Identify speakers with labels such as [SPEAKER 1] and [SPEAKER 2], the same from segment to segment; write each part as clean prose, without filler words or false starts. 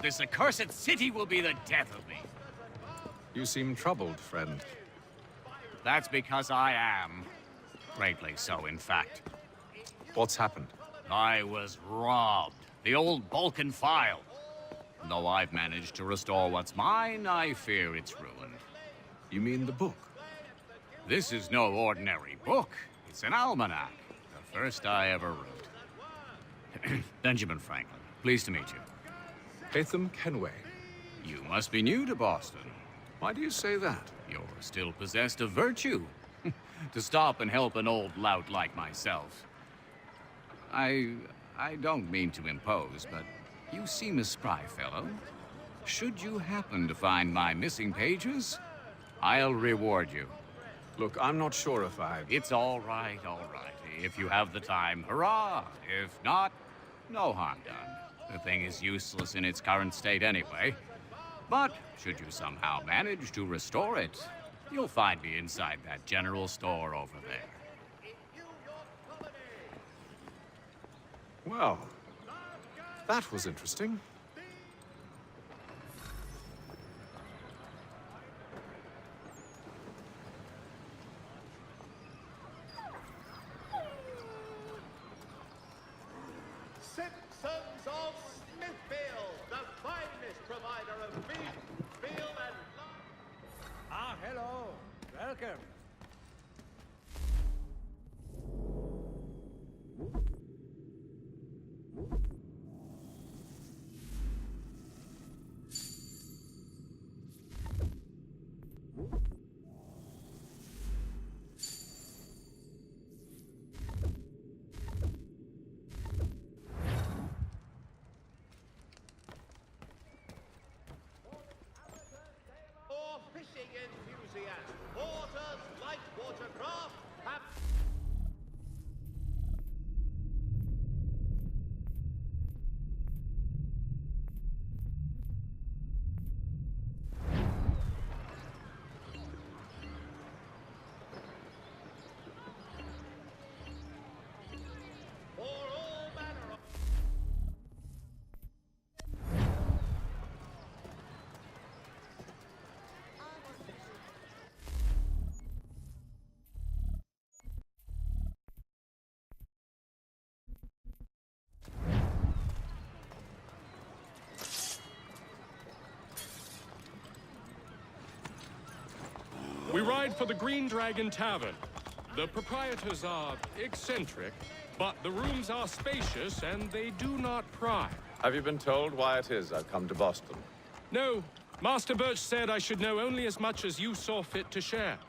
[SPEAKER 1] this accursed city will be the death of me.
[SPEAKER 2] You seem troubled, friend.
[SPEAKER 1] That's because I am. Greatly so, in fact.
[SPEAKER 2] What's happened?
[SPEAKER 1] I was robbed. The old Balkan file. Though I've managed to restore what's mine, I fear it's ruined.
[SPEAKER 2] You mean the book?
[SPEAKER 1] This is no ordinary book. It's an almanac. The first I ever wrote. Benjamin Franklin, pleased to meet you.
[SPEAKER 2] Haytham Kenway.
[SPEAKER 1] You must be new to Boston.
[SPEAKER 2] Why do you say that?
[SPEAKER 1] You're still possessed of virtue. To stop and help an old lout like myself. I don't mean to impose, but you seem a spry fellow. Should you happen to find my missing pages, I'll reward you.
[SPEAKER 2] Look, I'm not sure if I...
[SPEAKER 1] It's all right, all right. If you have the time, hurrah! If not, no harm done. The thing is useless in its current state anyway. But should you somehow manage to restore it, you'll find me inside that general store over there.
[SPEAKER 2] Well, that was interesting.
[SPEAKER 3] Citizens of Smithfield, the finest provider of beef, veal, and...
[SPEAKER 4] Ah, hello. Welcome.
[SPEAKER 3] Or fishing enthusiasts, porters, light watercraft, have... For all manner of...
[SPEAKER 5] We ride for the Green Dragon Tavern. The proprietors are eccentric, but the rooms are spacious and they do not pry.
[SPEAKER 6] Have you been told why it is I've come to Boston?
[SPEAKER 5] No, Master Birch said I should know only as much as you saw fit to share.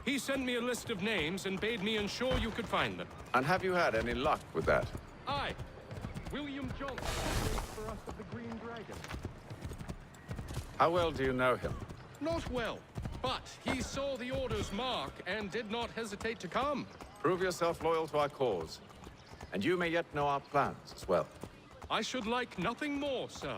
[SPEAKER 5] He sent me a list of names and bade me ensure you could find them.
[SPEAKER 6] And have you had any luck with that?
[SPEAKER 5] Aye, William Johnson waits for us at the Green Dragon.
[SPEAKER 6] How well do you know him?
[SPEAKER 5] Not well, but he saw the order's mark and did not hesitate to come.
[SPEAKER 6] Prove yourself loyal to our cause, and you may yet know our plans as well.
[SPEAKER 5] I should like nothing more, sir.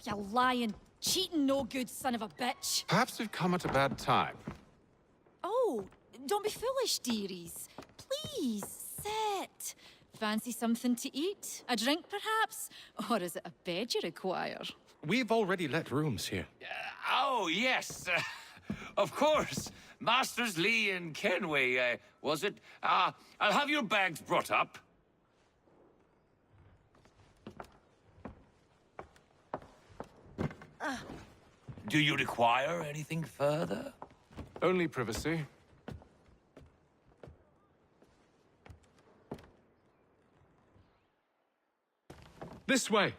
[SPEAKER 7] You lying, cheating, no good son of a bitch.
[SPEAKER 2] Perhaps we've come at a bad time.
[SPEAKER 7] Oh, don't be foolish, dearies. Please, sit. Fancy something to eat? A drink, perhaps? Or is it a bed you require?
[SPEAKER 5] We've already let rooms here.
[SPEAKER 8] Oh, yes. Of course. Masters Lee and Kenway, was it? I'll have your bags brought up. Do you require anything further?
[SPEAKER 2] Only privacy.
[SPEAKER 5] This way!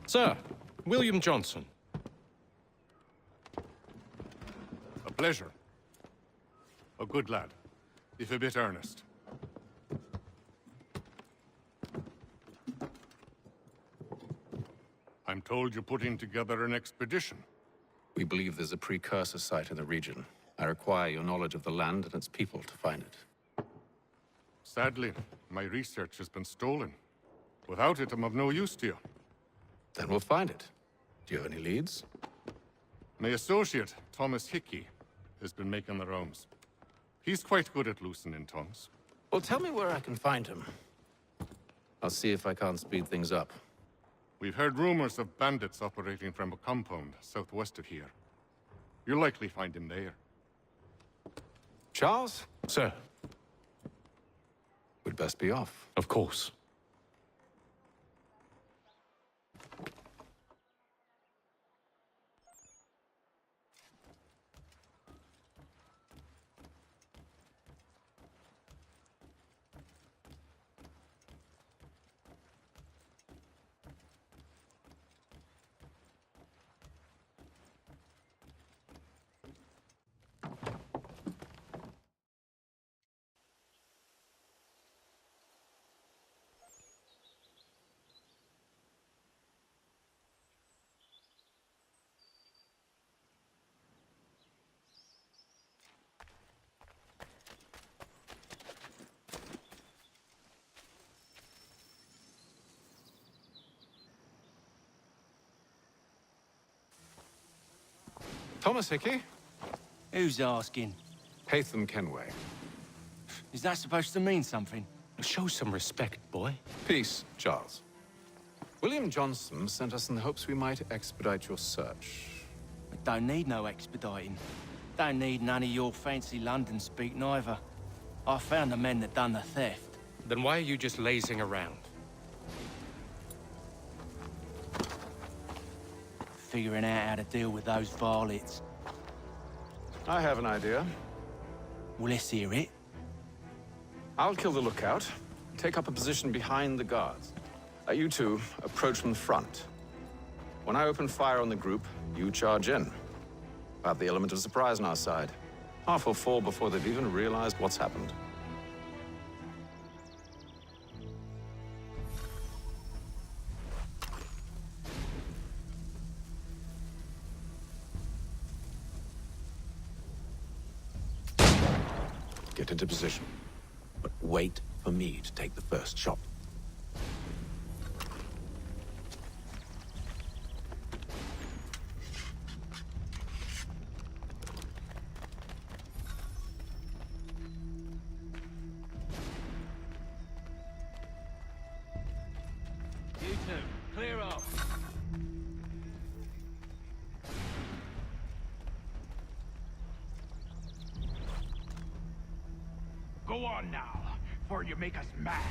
[SPEAKER 5] Sir, William Johnson.
[SPEAKER 9] A pleasure. A good lad, if a bit earnest. I'm told you're putting together an expedition.
[SPEAKER 2] We believe there's a precursor site in the region. I require your knowledge of the land and its people to find it.
[SPEAKER 9] Sadly, my research has been stolen. Without it, I'm of no use to you.
[SPEAKER 2] Then we'll find it. Do you have any leads?
[SPEAKER 9] My associate, Thomas Hickey, has been making the rounds. He's quite good at loosening tongues.
[SPEAKER 2] Well, tell me where I can find him. I'll see if I can't speed things up.
[SPEAKER 9] We've heard rumors of bandits operating from a compound southwest of here. You'll likely find him there.
[SPEAKER 2] Charles?
[SPEAKER 5] Sir,
[SPEAKER 2] We'd best be off.
[SPEAKER 5] of course.
[SPEAKER 2] Thomas Hickey?
[SPEAKER 10] Who's asking?
[SPEAKER 2] Haytham Kenway.
[SPEAKER 10] Is that supposed to mean something?
[SPEAKER 5] Show some respect, boy.
[SPEAKER 2] Peace, Charles. William Johnson sent us in the hopes we might expedite your search.
[SPEAKER 10] I don't need no expediting. Don't need none of your fancy London speak neither. I found the men that done the theft.
[SPEAKER 5] Then why are you just lazing around?
[SPEAKER 10] Figuring out how to deal with those varlets.
[SPEAKER 2] I have an idea.
[SPEAKER 10] Well, let's hear it.
[SPEAKER 2] I'll kill the lookout, take up a position behind the guards. You two approach from the front. When I open fire on the group, you charge in. We'll have the element of surprise on our side. Half will fall before they've even realized what's happened. Get into position. But wait for me to take the first shot.
[SPEAKER 10] You two, clear off.
[SPEAKER 11] Go on now, before you make us mad.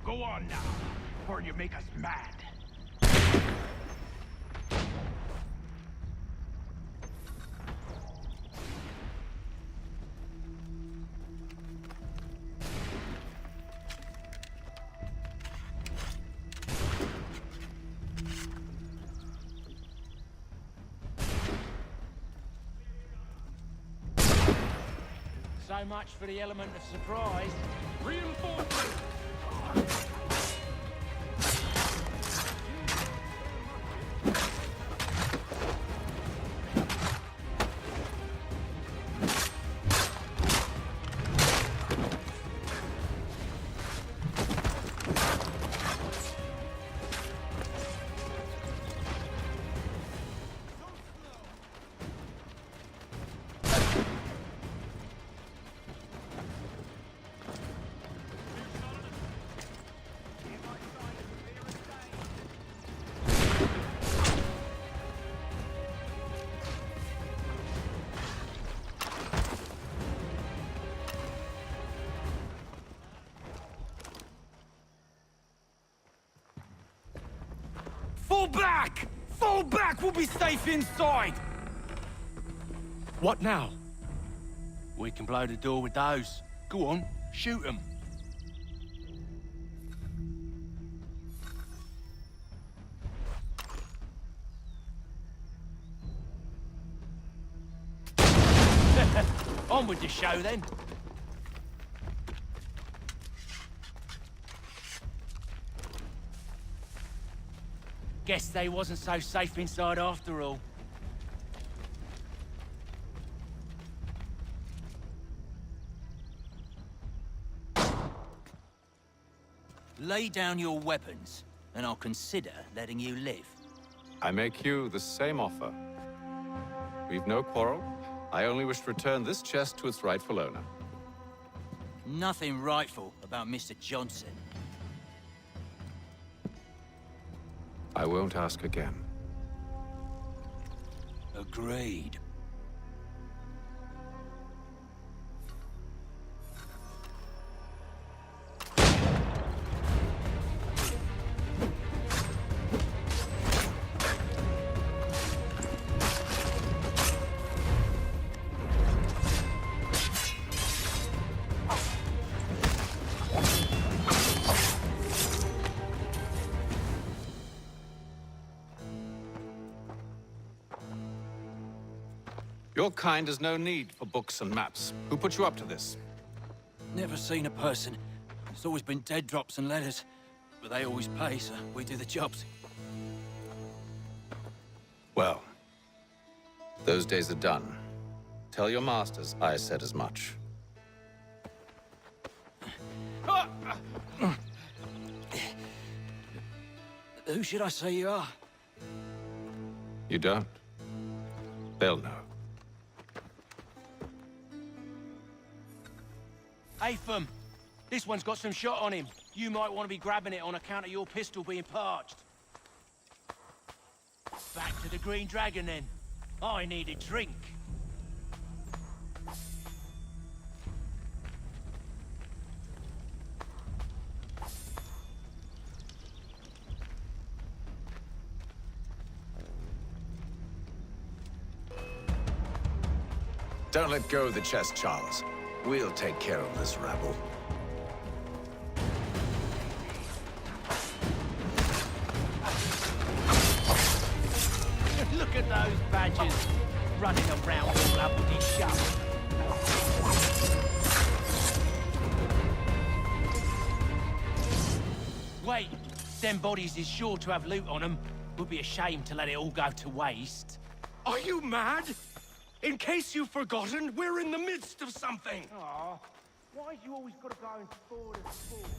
[SPEAKER 11] Go on now, before you make us mad.
[SPEAKER 10] So much for the element of surprise.
[SPEAKER 5] Reinforcements!
[SPEAKER 10] Fall back! We'll be safe inside!
[SPEAKER 5] What now?
[SPEAKER 10] We can blow the door with those. Go on, shoot them. On with the show, then. Guess they wasn't so safe inside after all.
[SPEAKER 12] Lay down your weapons, and I'll consider letting you live.
[SPEAKER 2] I make you the same offer. We've no quarrel. I only wish to return this chest to its rightful owner.
[SPEAKER 12] Nothing rightful about Mr. Johnson.
[SPEAKER 2] I won't ask again.
[SPEAKER 12] Agreed.
[SPEAKER 2] Your kind has no need for books and maps. Who put you up to this?
[SPEAKER 12] Never seen a person. It's always been dead drops and letters. But they always pay, so we do the jobs.
[SPEAKER 2] Well, those days are done. Tell your masters I said as much.
[SPEAKER 12] Who should I say you are?
[SPEAKER 2] You don't? They'll know.
[SPEAKER 10] Atham, this one's got some shot on him. You might want to be grabbing it on account of your pistol being parched. Back to the Green Dragon, then. I need a drink.
[SPEAKER 2] Don't let go of the chest, Charles. We'll take care of this rabble.
[SPEAKER 10] Look at those badgers running around all uppity shut. Wait, them bodies is sure to have loot on them. Would be a shame to let it all go to waste.
[SPEAKER 5] Are you mad? In case you've forgotten, we're in the midst of something.
[SPEAKER 10] Aw, why you always gotta go and forward and forward?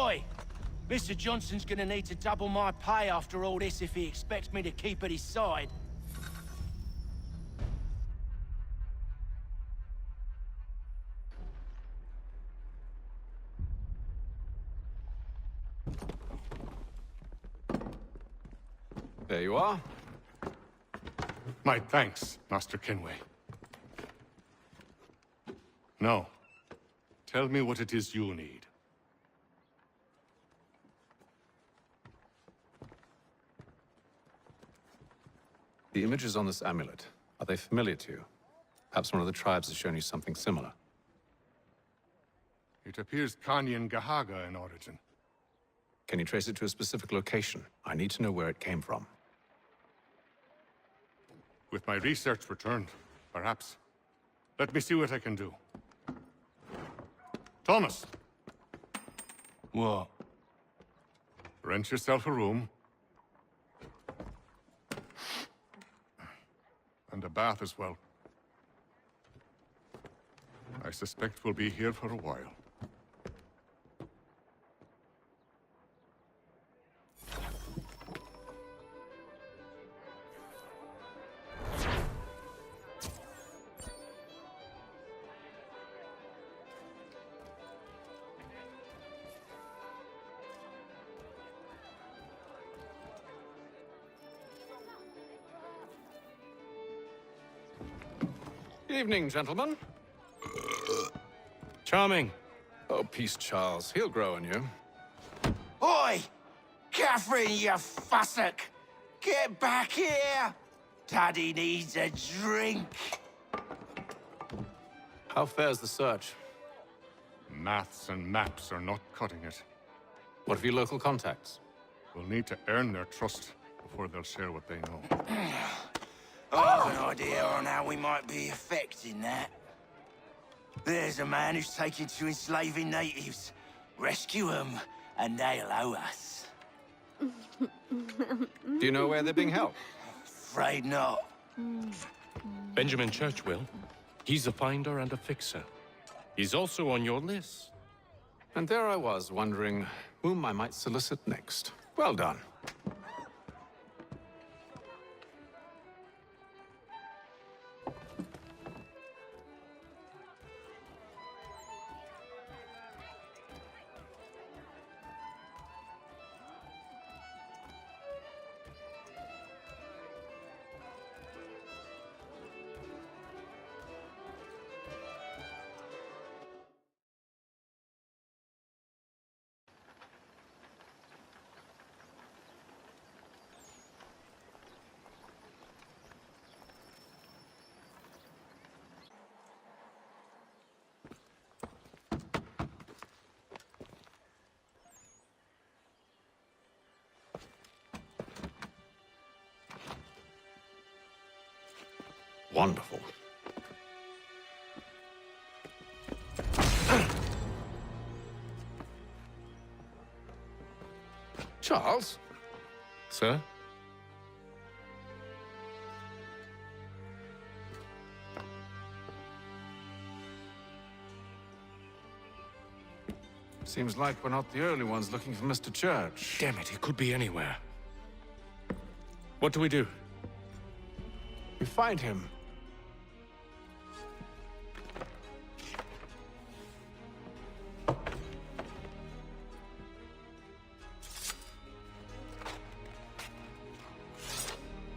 [SPEAKER 10] Oi! Mr. Johnson's gonna need to double my pay after all this if he expects me to keep at his side.
[SPEAKER 2] There you are.
[SPEAKER 9] My thanks, Master Kenway. Now, tell me what it is you need.
[SPEAKER 2] The images on this amulet, are they familiar to you? Perhaps one of the tribes has shown you something similar.
[SPEAKER 9] It appears Kanyan Gahaga in origin.
[SPEAKER 2] Can you trace it to a specific location? I need to know where it came from.
[SPEAKER 9] With my research returned, perhaps. Let me see what I can do. Thomas!
[SPEAKER 10] What?
[SPEAKER 9] Rent yourself a room. And a bath as well. I suspect we'll be here for a while.
[SPEAKER 2] Evening, gentlemen.
[SPEAKER 5] Charming.
[SPEAKER 2] Oh, peace, Charles. He'll grow on you.
[SPEAKER 13] Oi! Catherine, you fussock! Get back here! Daddy needs a drink.
[SPEAKER 2] How fares the search?
[SPEAKER 9] Maths and maps are not cutting it.
[SPEAKER 2] What of your local contacts?
[SPEAKER 9] We'll need to earn their trust before they'll share what they know.
[SPEAKER 13] I've an idea on how we might be affecting that. There's a man who's taken to enslaving natives. Rescue them, and they'll owe us.
[SPEAKER 2] Do you know where they're being held?
[SPEAKER 13] Afraid not.
[SPEAKER 5] Benjamin Church will. He's a finder and a fixer. He's also on your list.
[SPEAKER 2] And there I was, wondering whom I might solicit next. Well done. Wonderful. Charles?
[SPEAKER 5] Sir?
[SPEAKER 2] Seems like we're not the only ones looking for Mr. Church.
[SPEAKER 5] Damn it, he could be anywhere. What do we do?
[SPEAKER 2] We find him.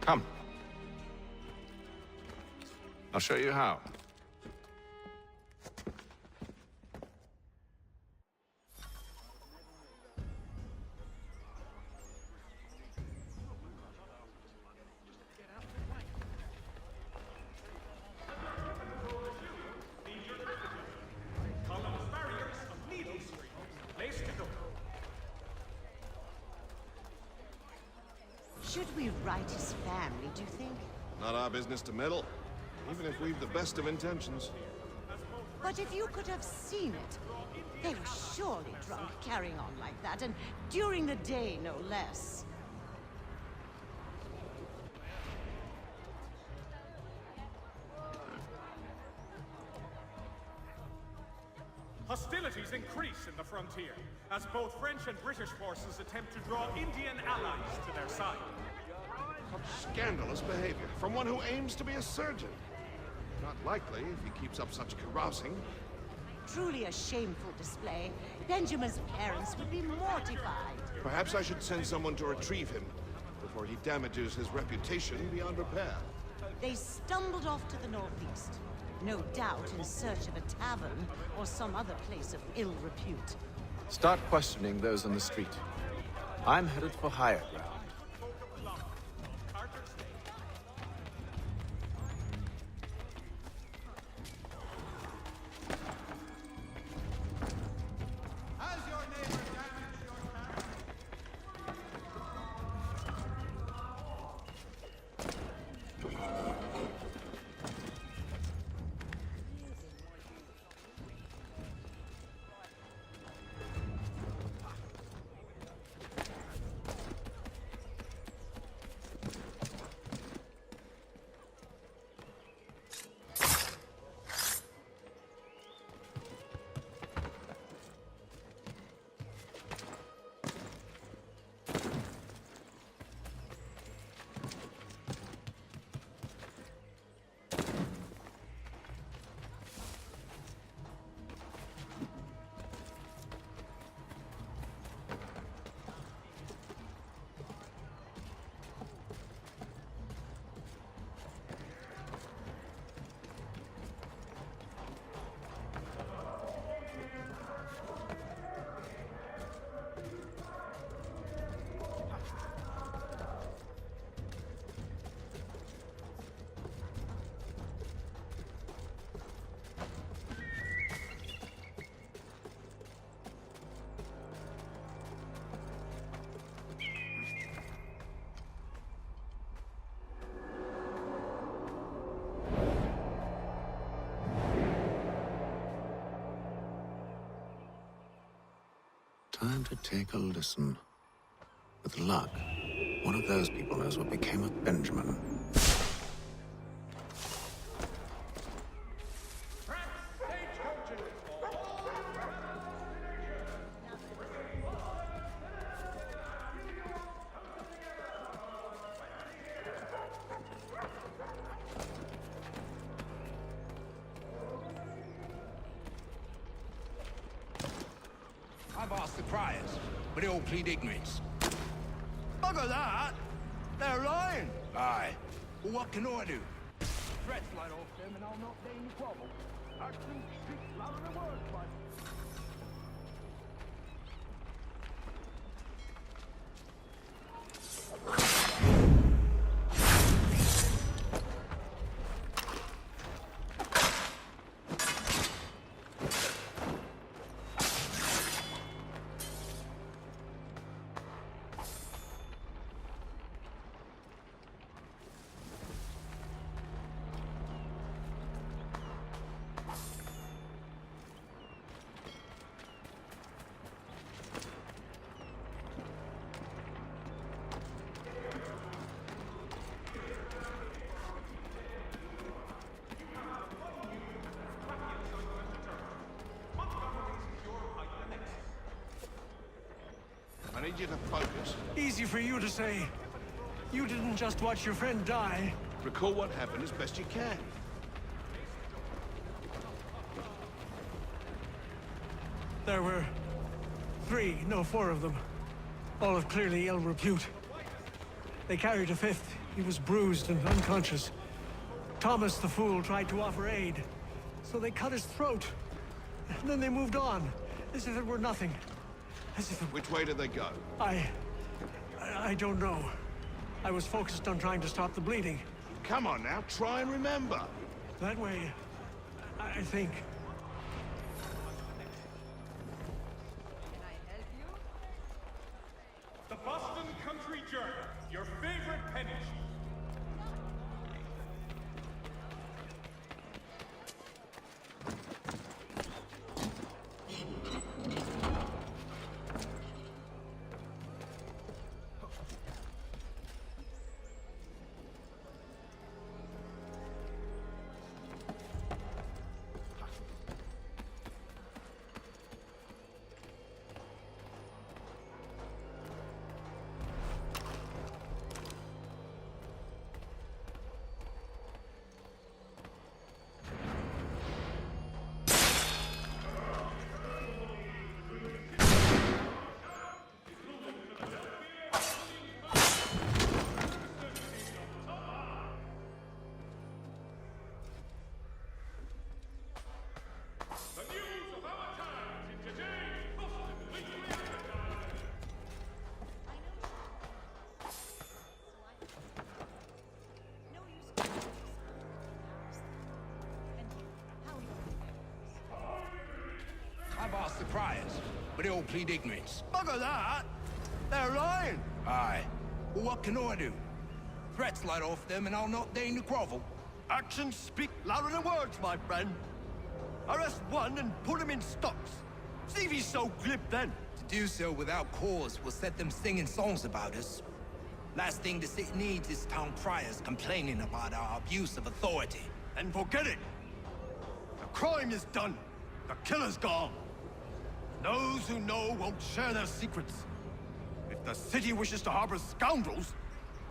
[SPEAKER 2] Come. I'll show you how.
[SPEAKER 14] Should we write his family, do you think?
[SPEAKER 15] Not our business to meddle, even if we've the best of intentions.
[SPEAKER 14] But if you could have seen it, they were surely drunk carrying on like that, and during the day, no less.
[SPEAKER 5] Hostilities increase in the frontier, as both French and British forces attempt to draw Indian allies to their side.
[SPEAKER 15] Such scandalous behavior from one who aims to be a surgeon. Not likely if he keeps up such carousing.
[SPEAKER 14] Truly a shameful display. Benjamin's parents would be mortified.
[SPEAKER 15] Perhaps I should send someone to retrieve him before he damages his reputation beyond repair.
[SPEAKER 14] They stumbled off to the northeast. No doubt in search of a tavern or some other place of ill repute.
[SPEAKER 2] Start questioning those on the street. I'm headed for higher ground.
[SPEAKER 3] Has your neighbor damaged your carriage?
[SPEAKER 6] Time to take a listen. With luck, one of those people knows what became of Benjamin.
[SPEAKER 11] I've asked the criers, but they all plead ignorance.
[SPEAKER 12] Bugger that! They're lying!
[SPEAKER 11] Aye. Well, what can I do?
[SPEAKER 12] Threats light off them and I'll not deign to grovel. Actions speak louder than words, bud.
[SPEAKER 15] I need you to focus.
[SPEAKER 4] Easy for you to say. You didn't just watch your friend die.
[SPEAKER 15] Recall what happened as best you can.
[SPEAKER 4] There were four of them. All of clearly ill repute. They carried a fifth. He was bruised and unconscious. Thomas the fool tried to offer aid, so they cut his throat. And then they moved on, as if it were nothing. As if it...
[SPEAKER 15] Which way did they go?
[SPEAKER 4] I don't know. I was focused on trying to stop the bleeding.
[SPEAKER 15] Come on now, try and remember.
[SPEAKER 4] That way, I think.
[SPEAKER 5] The Boston Country Journal, your favorite penny sheet.
[SPEAKER 11] the priors, but they all plead ignorance.
[SPEAKER 12] Bugger that! They're lying!
[SPEAKER 11] Aye. Well, what can I do? Threats light off them and I'll not deign to grovel.
[SPEAKER 12] Actions speak louder than words, my friend. Arrest one and put him in stocks. See if he's so glib then.
[SPEAKER 11] To do so without cause will set them singing songs about us. Last thing the city needs is town criers complaining about our abuse of authority.
[SPEAKER 12] Then forget it. The crime is done. The killer's gone. Those who know won't share their secrets. If the city wishes to harbor scoundrels,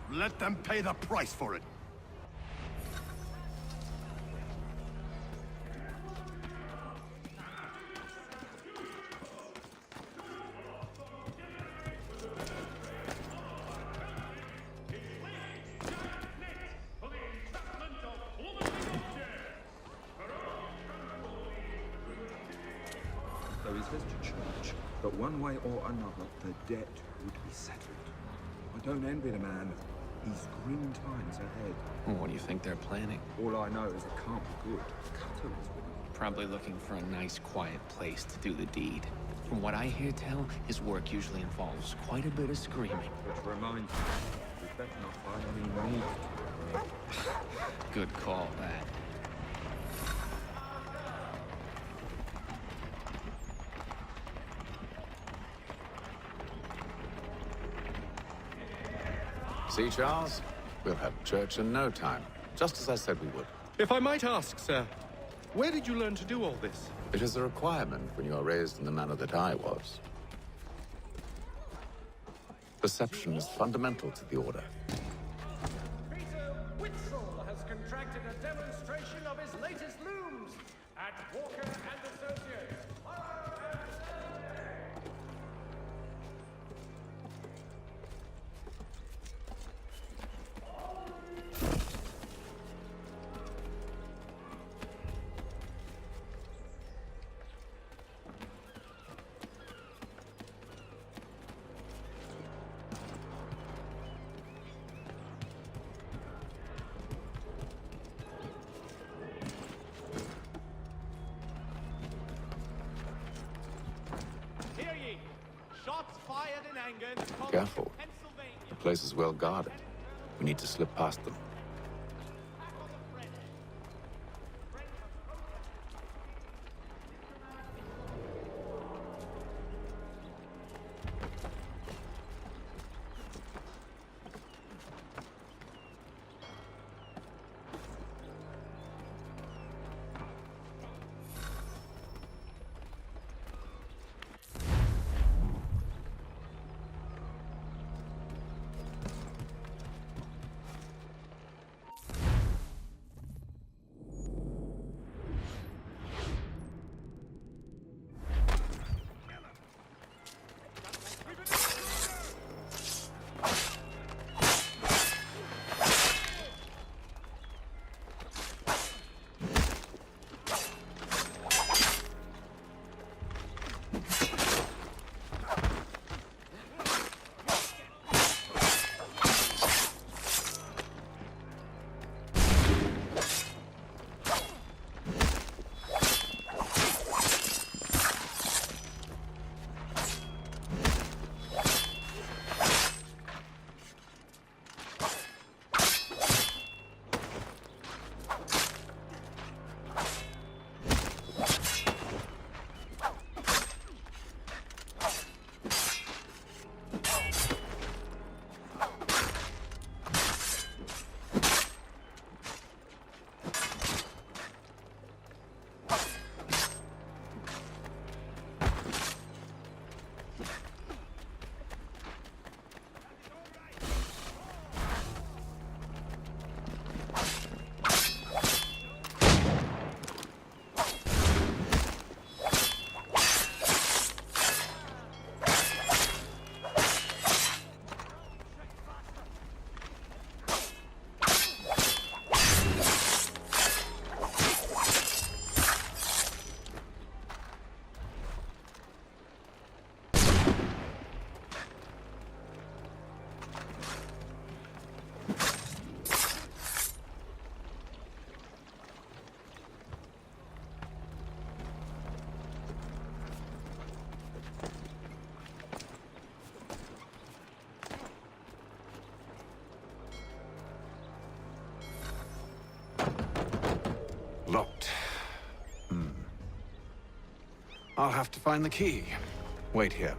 [SPEAKER 12] let them pay the price for it.
[SPEAKER 16] Though he says to church, but one way or another, the debt would be settled. I don't envy the man. He's grim times ahead.
[SPEAKER 17] Well, what do you think they're planning?
[SPEAKER 16] All I know is it can't be good. Cutter is with him.
[SPEAKER 17] Probably looking for a nice, quiet place to do the deed. From what I hear tell, his work usually involves quite a bit of screaming.
[SPEAKER 16] Which reminds me, we better not find any need to.
[SPEAKER 17] Good call, that.
[SPEAKER 2] See, Charles? We'll have church in no time, just as I said we would.
[SPEAKER 5] If I might ask, sir, where did you learn to do all this?
[SPEAKER 2] It is a requirement when you are raised in the manner that I was. Perception is fundamental to the Order.
[SPEAKER 3] Peter Witzel has contracted a demonstration of his latest looms at Walker and Associates. Hear ye! Shots fired in anger in the college
[SPEAKER 2] Careful.
[SPEAKER 3] of Pennsylvania.
[SPEAKER 2] The place is well guarded. We need to slip past them. I'll have to find the key. Wait here.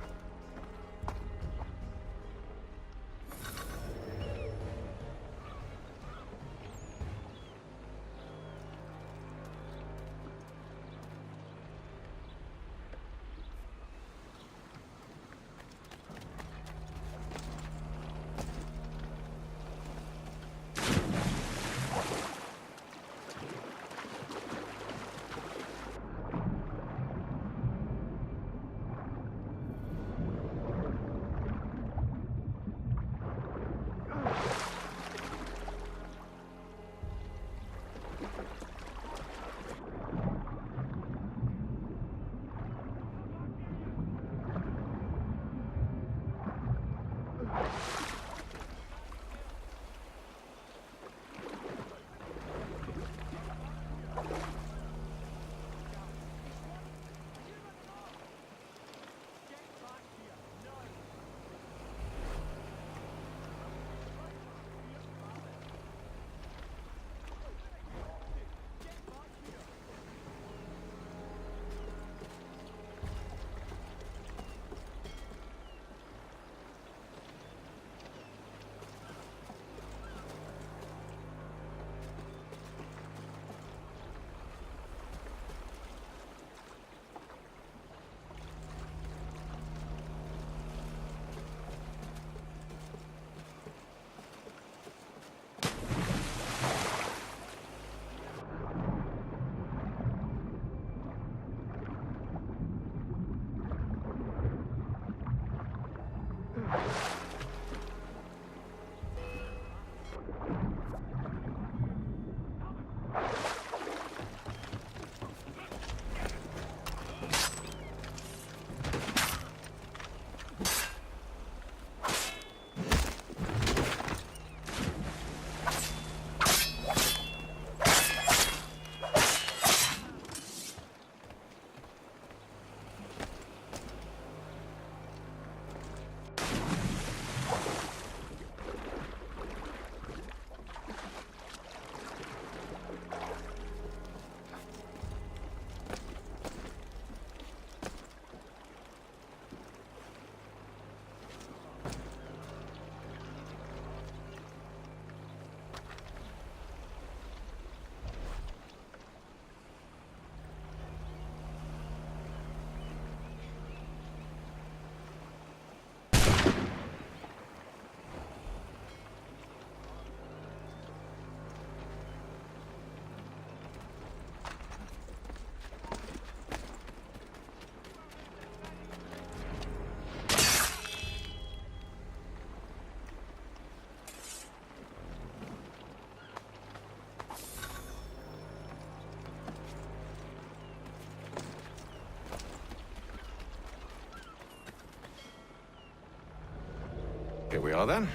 [SPEAKER 2] Here we are, then.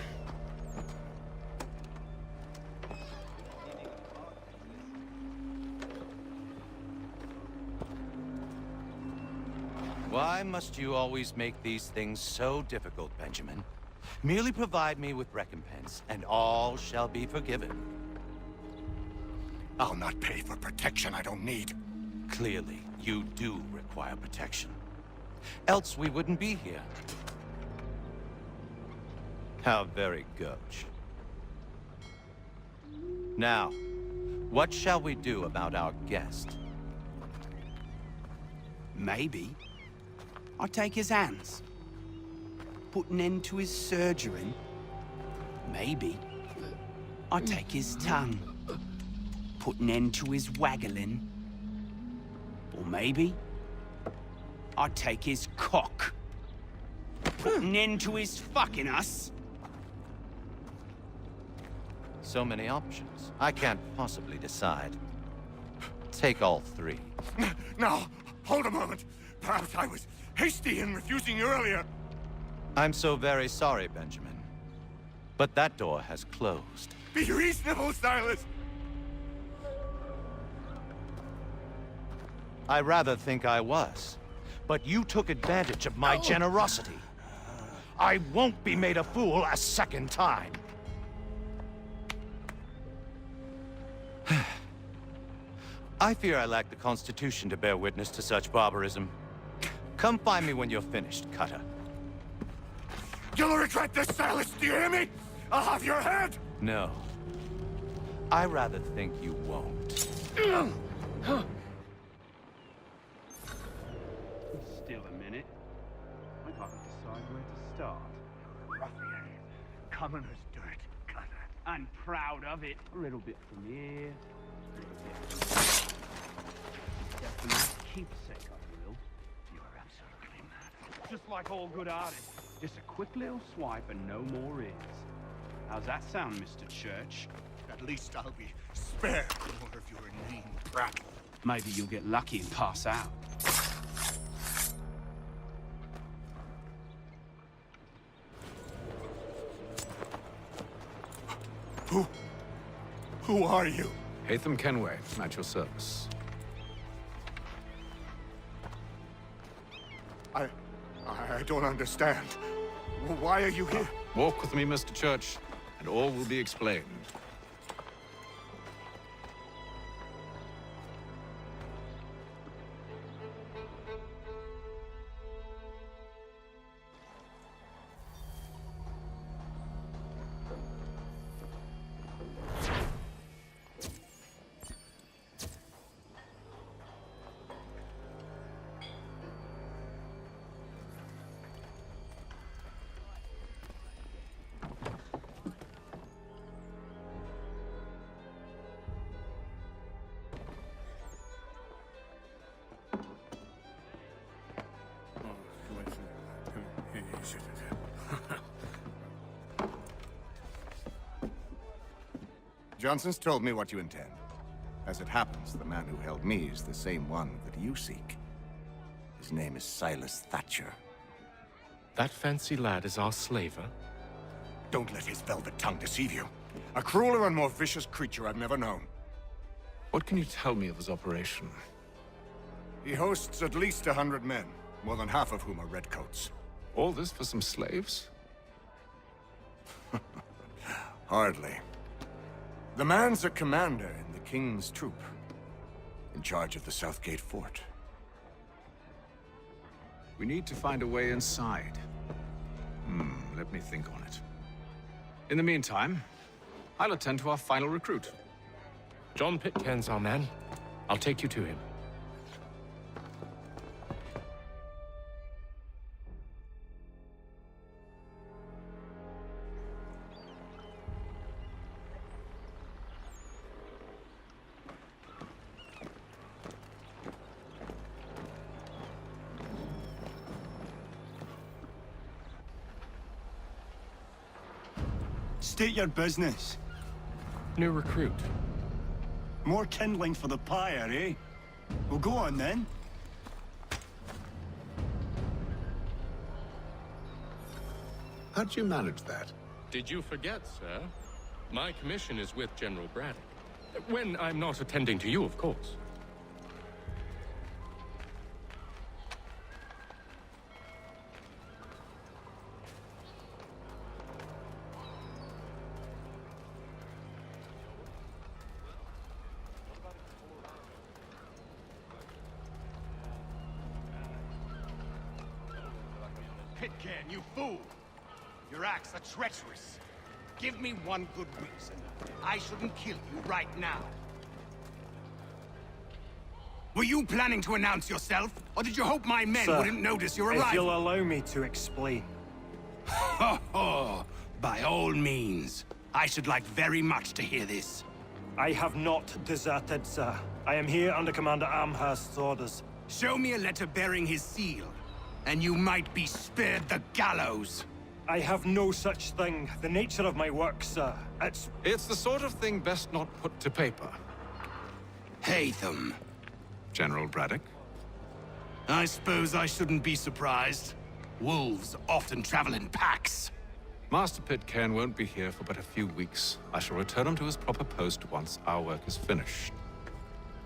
[SPEAKER 18] Why must you always make these things so difficult, Benjamin? Merely provide me with recompense, and all shall be forgiven.
[SPEAKER 12] I'll not pay for protection I don't need.
[SPEAKER 18] Clearly, you do require protection. Else we wouldn't be here. How very gauche. Now, what shall we do about our guest?
[SPEAKER 19] Maybe I'll take his hands. Put an end to his surgery. Maybe I'll take his tongue. Put an end to his waggling. Or maybe I'll take his cock. Put an end to his fucking us.
[SPEAKER 18] So many options. I can't possibly decide. Take all three.
[SPEAKER 12] Now, hold a moment. Perhaps I was hasty in refusing you earlier.
[SPEAKER 18] I'm so very sorry, Benjamin. But that door has closed.
[SPEAKER 12] Be reasonable, Silas.
[SPEAKER 18] I rather think I was. But you took advantage of my generosity. I won't be made a fool a second time. I fear I lack the constitution to bear witness to such barbarism. Come find me when you're finished, Cutter.
[SPEAKER 12] You'll regret this, Silas, do you hear me? I'll have your head!
[SPEAKER 18] No. I rather think you won't.
[SPEAKER 19] Still a minute. I gotta decide where to start. Ruffian. Commoner's dirt, Cutter. I'm proud of it. A little bit from here. A little bit from there. Definite keepsake, I will. You're absolutely mad. Just like all good artists. Just a quick little swipe and no more is. How's that sound, Mr. Church?
[SPEAKER 12] At least I'll be spared more of your inane prattle.
[SPEAKER 19] Maybe you'll get lucky and pass out.
[SPEAKER 12] Who are you?
[SPEAKER 2] Hatham Kenway, at your service.
[SPEAKER 12] I don't understand. Why are you here?
[SPEAKER 2] Walk with me, Mr. Church, and all will be explained.
[SPEAKER 6] Johnson's told me what you intend. As it happens, the man who held me is the same one that you seek. His name is Silas Thatcher.
[SPEAKER 5] That fancy lad is our slaver?
[SPEAKER 12] Don't let his velvet tongue deceive you. A crueler and more vicious creature I've never known.
[SPEAKER 2] What can you tell me of his operation?
[SPEAKER 12] He hosts at least 100 men, more than half of whom are redcoats.
[SPEAKER 2] All this for some slaves?
[SPEAKER 12] Hardly. The man's a commander in the King's troop, in charge of the Southgate Fort.
[SPEAKER 2] We need to find a way inside. Let me think on it. In the meantime, I'll attend to our final recruit.
[SPEAKER 5] John Pitcairn's our man. I'll take you to him.
[SPEAKER 19] State your business.
[SPEAKER 5] New recruit.
[SPEAKER 19] More kindling for the pyre, eh? Well, go on then.
[SPEAKER 2] How'd you manage that?
[SPEAKER 5] Did you forget, sir? My commission is with General Braddock. When I'm not attending to you, of course.
[SPEAKER 19] Pitcairn, you fool! Your acts are treacherous. Give me one good reason. I shouldn't kill you right now. Were you planning to announce yourself? Or did you hope my men
[SPEAKER 4] Sir,
[SPEAKER 19] wouldn't notice your arrival?
[SPEAKER 4] If you'll allow me to explain.
[SPEAKER 19] Ho ho! By all means. I should like very much to hear this.
[SPEAKER 4] I have not deserted, sir. I am here under Commander Amherst's orders.
[SPEAKER 19] Show me a letter bearing his seal, and you might be spared the gallows.
[SPEAKER 4] I have no such thing. The nature of my work, sir,
[SPEAKER 2] It's the sort of thing best not put to paper.
[SPEAKER 19] Hatham.
[SPEAKER 2] General Braddock?
[SPEAKER 19] I suppose I shouldn't be surprised. Wolves often travel in packs.
[SPEAKER 2] Master Pitcairn won't be here for but a few weeks. I shall return him to his proper post once our work is finished.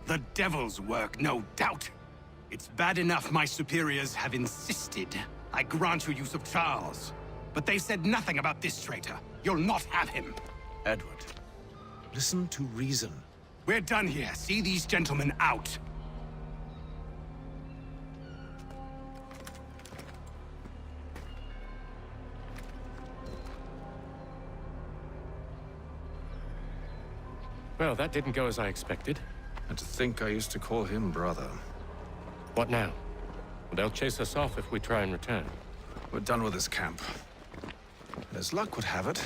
[SPEAKER 19] The devil's work, no doubt. It's bad enough my superiors have insisted I grant you use of Charles. But they said nothing about this traitor. You'll not have him.
[SPEAKER 2] Edward, listen to reason.
[SPEAKER 19] We're done here. See these gentlemen out.
[SPEAKER 5] Well, that didn't go as I expected.
[SPEAKER 2] And to think I used to call him brother.
[SPEAKER 5] What now? They'll chase us off if we try and return.
[SPEAKER 2] We're done with this camp. And as luck would have it,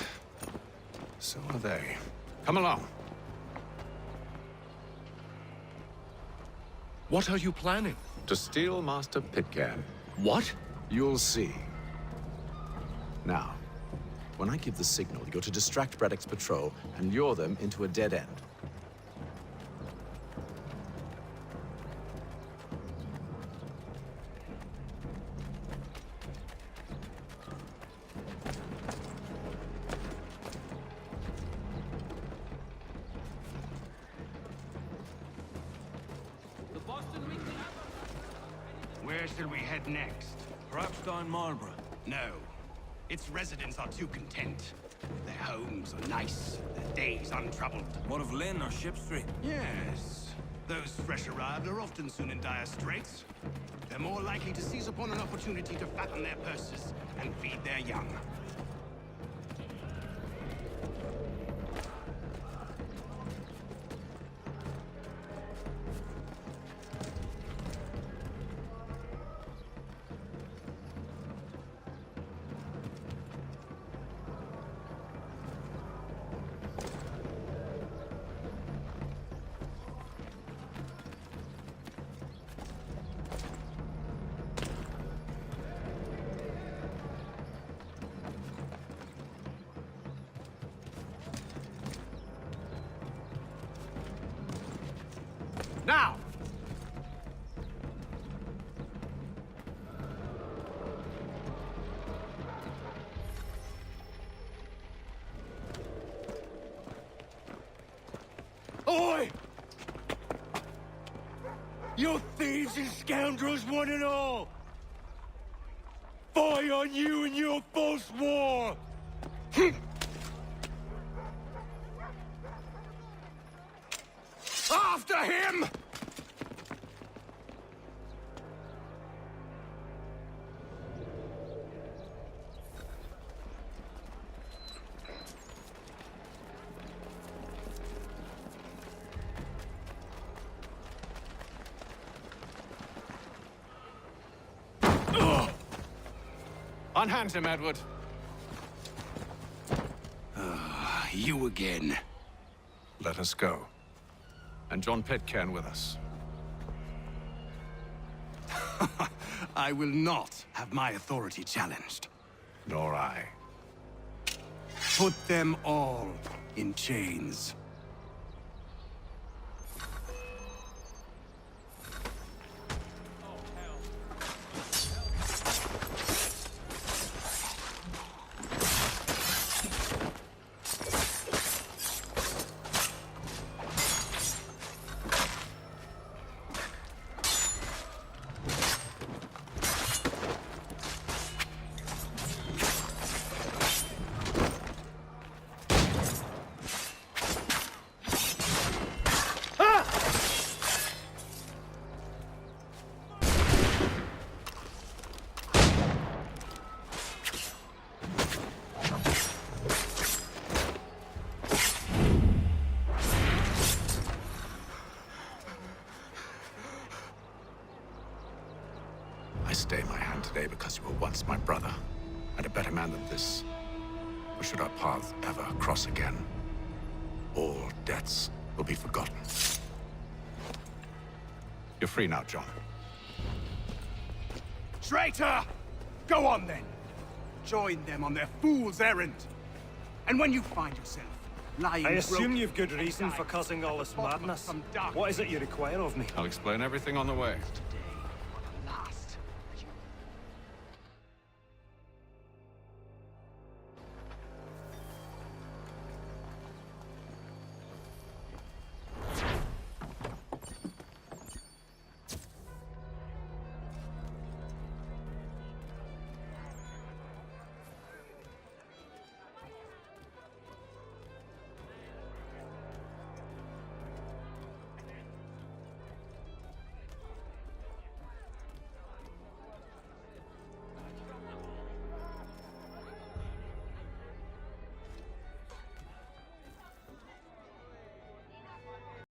[SPEAKER 2] so are they. Come along.
[SPEAKER 5] What are you planning?
[SPEAKER 2] To steal Master Pitcairn.
[SPEAKER 5] What?
[SPEAKER 2] You'll see. Now, when I give the signal, you're to distract Braddock's patrol and lure them into a dead end.
[SPEAKER 20] Where shall we head next?
[SPEAKER 11] Perhaps down Marlborough? No. Its residents are too content. Their homes are nice, their days untroubled.
[SPEAKER 20] What of Lynn or Ship Street?
[SPEAKER 11] Yes. Those fresh arrived are often soon in dire straits. They're more likely to seize upon an opportunity to fatten their purses and feed their young.
[SPEAKER 2] Now!
[SPEAKER 10] Oi! You thieves and scoundrels, one and all! Fie on you and your false war! After him!
[SPEAKER 2] Unhand him, Edward.
[SPEAKER 11] You again.
[SPEAKER 2] Let us go. And John Pitcairn with us.
[SPEAKER 11] I will not have my authority challenged.
[SPEAKER 2] Nor I.
[SPEAKER 11] Put them all in chains.
[SPEAKER 2] I stay my hand today because you were once my brother, and a better man than this. Or should our paths ever cross again, all debts will be forgotten. You're free now, John.
[SPEAKER 11] Traitor! Go on then. Join them on their fool's errand. And when you find yourself lying
[SPEAKER 4] I assume
[SPEAKER 11] broken
[SPEAKER 4] you've good reason for causing all this madness. What is it you require of me?
[SPEAKER 2] I'll explain everything on the way.
[SPEAKER 11] today,